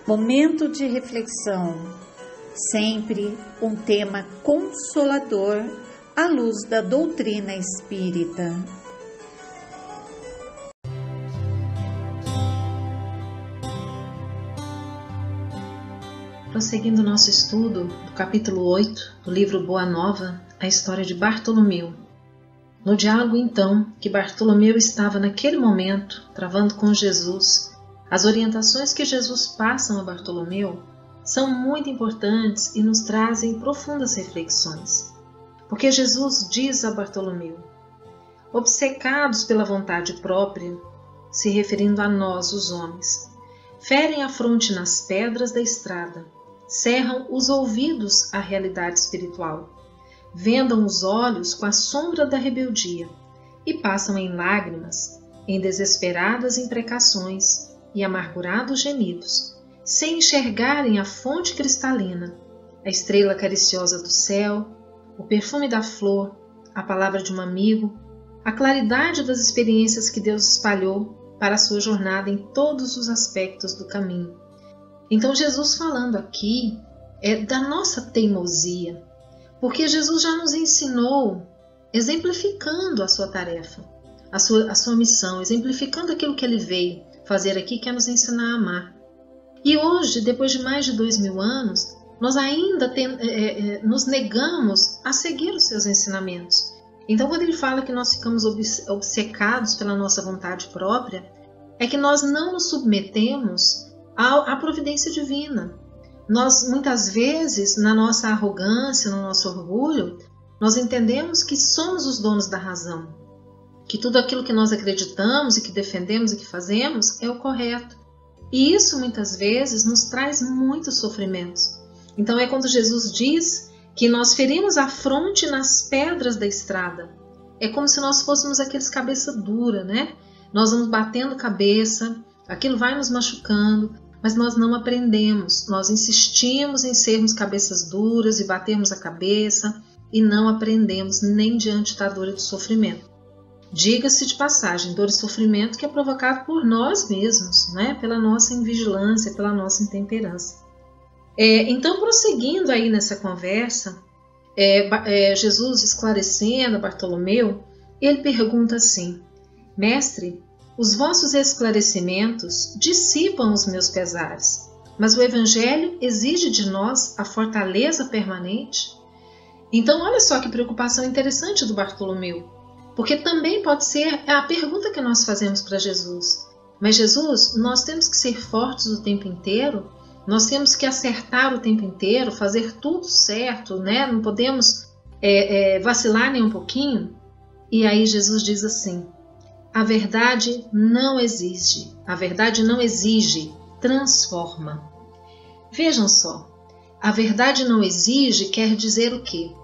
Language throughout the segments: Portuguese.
Momento de reflexão, sempre um tema consolador à luz da doutrina espírita. Prosseguindo nosso estudo do capítulo 8 do livro Boa Nova, a história de Bartolomeu. No diálogo, então, que Bartolomeu estava naquele momento travando com Jesus, as orientações que Jesus passa a Bartolomeu são muito importantes e nos trazem profundas reflexões. Porque Jesus diz a Bartolomeu: obcecados pela vontade própria, se referindo a nós, os homens, ferem a fronte nas pedras da estrada, cerram os ouvidos à realidade espiritual, vendam os olhos com a sombra da rebeldia e passam em lágrimas, em desesperadas imprecações e amargurados gemidos, sem enxergarem a fonte cristalina, a estrela cariciosa do céu, o perfume da flor, a palavra de um amigo, a claridade das experiências que Deus espalhou para a sua jornada em todos os aspectos do caminho. Então Jesus falando aqui é da nossa teimosia, porque Jesus já nos ensinou, exemplificando a sua tarefa, a sua missão, exemplificando aquilo que ele veio fazer aqui, que é nos ensinar a amar. E hoje, depois de mais de 2000 anos, nós ainda nos negamos a seguir os seus ensinamentos. Então, quando ele fala que nós ficamos obcecados pela nossa vontade própria, é que nós não nos submetemos à providência divina. Nós, muitas vezes, na nossa arrogância, no nosso orgulho, nós entendemos que somos os donos da razão, que tudo aquilo que nós acreditamos e que defendemos e que fazemos é o correto. E isso, muitas vezes, nos traz muitos sofrimentos. Então, é quando Jesus diz que nós ferimos a fronte nas pedras da estrada. É como se nós fôssemos aqueles cabeça dura, né? Nós vamos batendo cabeça, aquilo vai nos machucando, mas nós não aprendemos. Nós insistimos em sermos cabeças duras e batermos a cabeça e não aprendemos nem diante da dor e do sofrimento. Diga-se de passagem, dor e sofrimento que é provocado por nós mesmos, né? Pela nossa invigilância, pela nossa intemperança. Então, prosseguindo aí nessa conversa, Jesus esclarecendo a Bartolomeu, ele pergunta assim: Mestre, os vossos esclarecimentos dissipam os meus pesares, mas o Evangelho exige de nós a fortaleza permanente? Então, olha só que preocupação interessante do Bartolomeu, porque também pode ser a pergunta que nós fazemos para Jesus. Mas Jesus, nós temos que ser fortes o tempo inteiro? Nós temos que acertar o tempo inteiro, fazer tudo certo, né? Não podemos vacilar nem um pouquinho? E aí Jesus diz assim: a verdade não exige, transforma. Vejam só, a verdade não exige quer dizer o quê?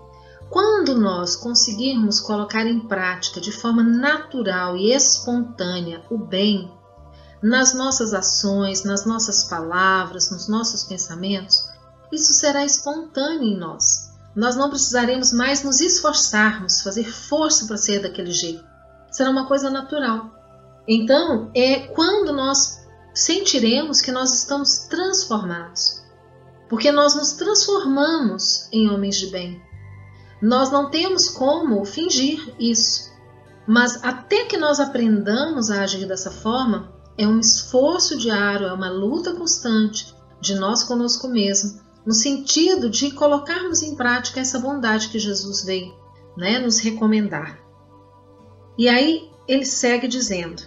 Quando nós conseguirmos colocar em prática de forma natural e espontânea o bem, nas nossas ações, nas nossas palavras, nos nossos pensamentos, isso será espontâneo em nós. Nós não precisaremos mais nos esforçarmos, fazer força para ser daquele jeito. Será uma coisa natural. Então, é quando nós sentiremos que nós estamos transformados. Porque nós nos transformamos em homens de bem. Nós não temos como fingir isso. Mas até que nós aprendamos a agir dessa forma, é um esforço diário, é uma luta constante de nós conosco mesmo, no sentido de colocarmos em prática essa bondade que Jesus veio, né, nos recomendar. E aí ele segue dizendo: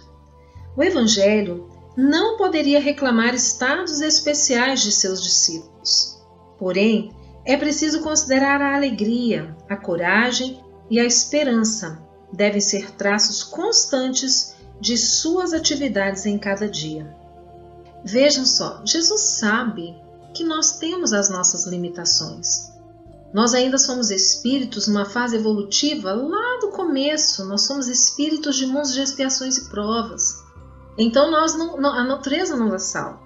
o Evangelho não poderia reclamar estados especiais de seus discípulos. Porém, é preciso considerar a alegria, a coragem e a esperança. Devem ser traços constantes de suas atividades em cada dia. Vejam só, Jesus sabe que nós temos as nossas limitações. Nós ainda somos espíritos numa fase evolutiva lá do começo. Nós somos espíritos de mundos de expiações e provas. Então a natureza não dá sal.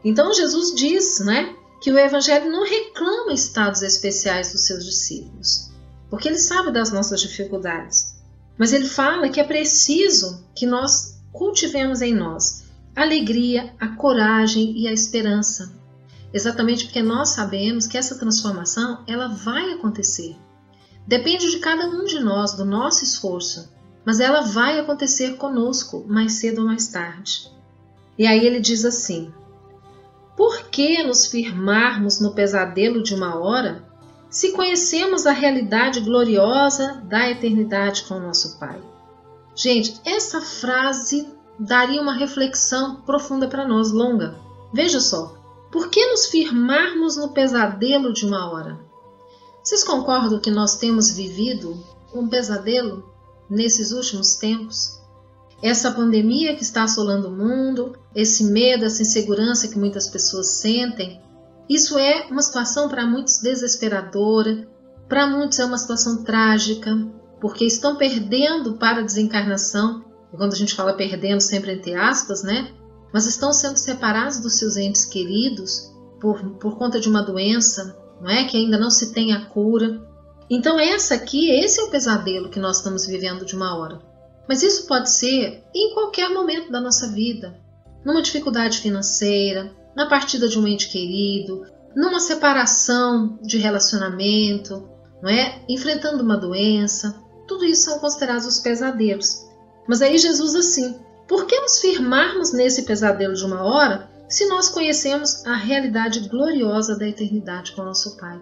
Então Jesus diz, né, que o Evangelho não reclama estados especiais dos seus discípulos, porque ele sabe das nossas dificuldades. Mas ele fala que é preciso que nós cultivemos em nós a alegria, a coragem e a esperança. exatamente porque nós sabemos que essa transformação ela vai acontecer. Depende de cada um de nós, do nosso esforço, mas ela vai acontecer conosco mais cedo ou mais tarde. E aí ele diz assim: por que nos firmarmos no pesadelo de uma hora, se conhecemos a realidade gloriosa da eternidade com o nosso Pai? Gente, essa frase daria uma reflexão profunda para nós, longa. Veja só, por que nos firmarmos no pesadelo de uma hora? Vocês concordam que nós temos vivido um pesadelo nesses últimos tempos? Essa pandemia que está assolando o mundo, esse medo, essa insegurança que muitas pessoas sentem, isso é uma situação para muitos desesperadora, para muitos é uma situação trágica, porque estão perdendo para a desencarnação, e quando a gente fala perdendo sempre entre aspas, né? Mas estão sendo separados dos seus entes queridos por conta de uma doença, não é? Que ainda não se tem a cura. Então esse é o pesadelo que nós estamos vivendo de uma hora. Mas isso pode ser em qualquer momento da nossa vida, numa dificuldade financeira, na partida de um ente querido, numa separação de relacionamento, não é? Enfrentando uma doença. Tudo isso são considerados os pesadelos. Mas aí Jesus assim, por que nos firmarmos nesse pesadelo de uma hora se nós conhecemos a realidade gloriosa da eternidade com o nosso Pai?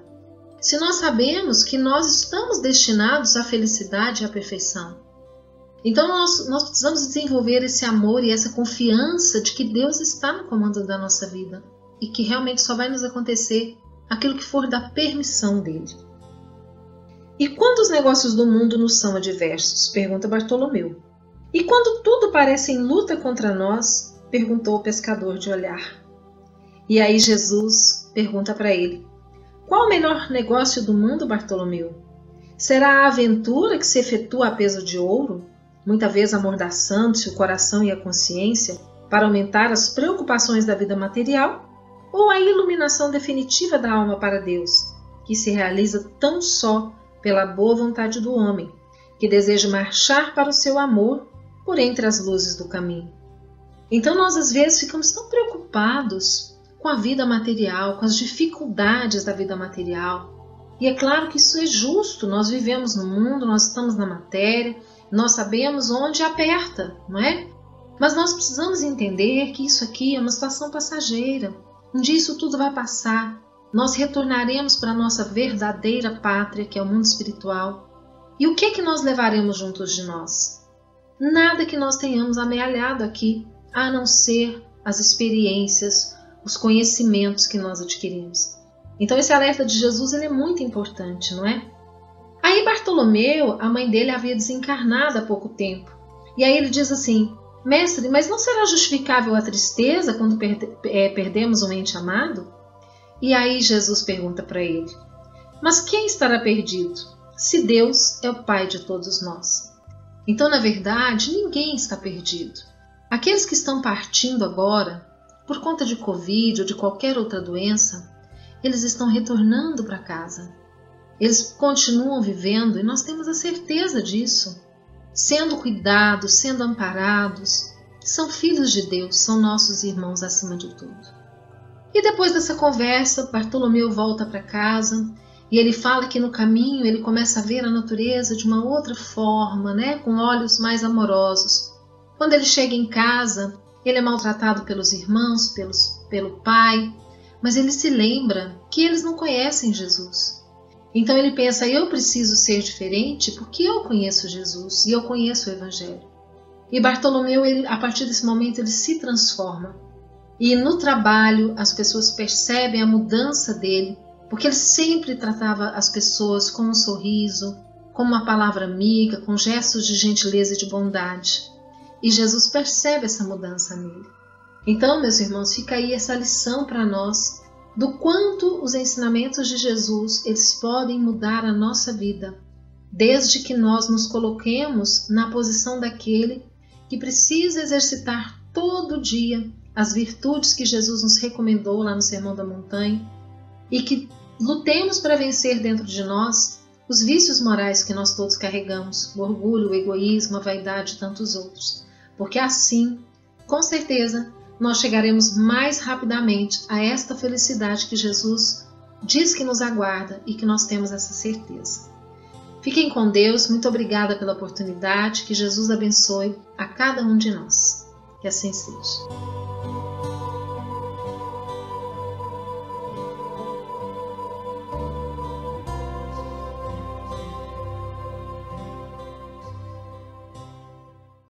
Se nós sabemos que nós estamos destinados à felicidade e à perfeição. Então nós precisamos desenvolver esse amor e essa confiança de que Deus está no comando da nossa vida e que realmente só vai nos acontecer aquilo que for da permissão dele. E quando os negócios do mundo nos são adversos? Pergunta Bartolomeu. E quando tudo parece em luta contra nós? Perguntou o pescador de olhar. E aí Jesus pergunta para ele: qual o melhor negócio do mundo, Bartolomeu? Será a aventura que se efetua a peso de ouro, muitas vezes amordaçando-se o coração e a consciência para aumentar as preocupações da vida material? Ou a iluminação definitiva da alma para Deus, que se realiza tão só pela boa vontade do homem, que deseja marchar para o seu amor por entre as luzes do caminho? Então nós às vezes ficamos tão preocupados com a vida material, com as dificuldades da vida material. E é claro que isso é justo, nós vivemos no mundo, nós estamos na matéria, nós sabemos onde aperta, não é? Mas nós precisamos entender que isso aqui é uma situação passageira. Um dia isso tudo vai passar. Nós retornaremos para a nossa verdadeira pátria, que é o mundo espiritual. E o que é que nós levaremos juntos de nós? Nada que nós tenhamos amealhado aqui, a não ser as experiências, os conhecimentos que nós adquirimos. Então esse alerta de Jesus ele é muito importante, não é? Aí Bartolomeu, a mãe dele havia desencarnado há pouco tempo. E aí ele diz assim: mestre, mas não será justificável a tristeza quando perdemos um ente amado? E aí Jesus pergunta para ele: mas quem estará perdido, se Deus é o Pai de todos nós? Então, na verdade, ninguém está perdido. Aqueles que estão partindo agora, por conta de Covid ou de qualquer outra doença, eles estão retornando para casa. Eles continuam vivendo e nós temos a certeza disso, sendo cuidados, sendo amparados. São filhos de Deus, são nossos irmãos acima de tudo. E depois dessa conversa, Bartolomeu volta para casa e ele fala que no caminho ele começa a ver a natureza de uma outra forma, né? Com olhos mais amorosos. Quando ele chega em casa, ele é maltratado pelos irmãos, pelo pai, mas ele se lembra que eles não conhecem Jesus. Então ele pensa: eu preciso ser diferente porque eu conheço Jesus e eu conheço o Evangelho. E Bartolomeu, a partir desse momento, ele se transforma. E no trabalho as pessoas percebem a mudança dele, porque ele sempre tratava as pessoas com um sorriso, com uma palavra amiga, com gestos de gentileza e de bondade. E Jesus percebe essa mudança nele. Então, meus irmãos, fica aí essa lição para nós do quanto os ensinamentos de Jesus eles podem mudar a nossa vida, desde que nós nos coloquemos na posição daquele que precisa exercitar todo dia as virtudes que Jesus nos recomendou lá no Sermão da Montanha e que lutemos para vencer dentro de nós os vícios morais que nós todos carregamos, o orgulho, o egoísmo, a vaidade e tantos outros. Porque assim, com certeza, nós chegaremos mais rapidamente a esta felicidade que Jesus diz que nos aguarda e que nós temos essa certeza. Fiquem com Deus, muito obrigada pela oportunidade, que Jesus abençoe a cada um de nós. Que assim seja.